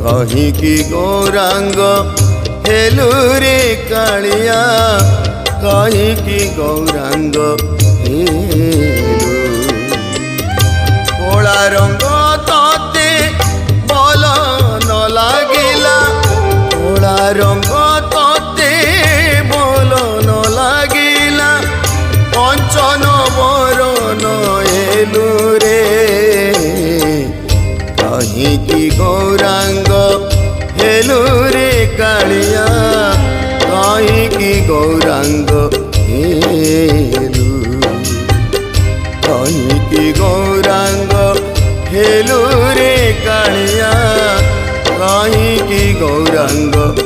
कहीकि गौरांग हेलु रे कालिया कहीकि गौरांग हेलु कला रंग तते भल न लागिला कला रंग तते भल न लागिला कंचन बरन हेलु रे कहीकि गौरांग हेलु रे कालिया कहीकि गौरांग हेलु कहीकि गौरांग हेलु रे कालिया कहीकि गौरांग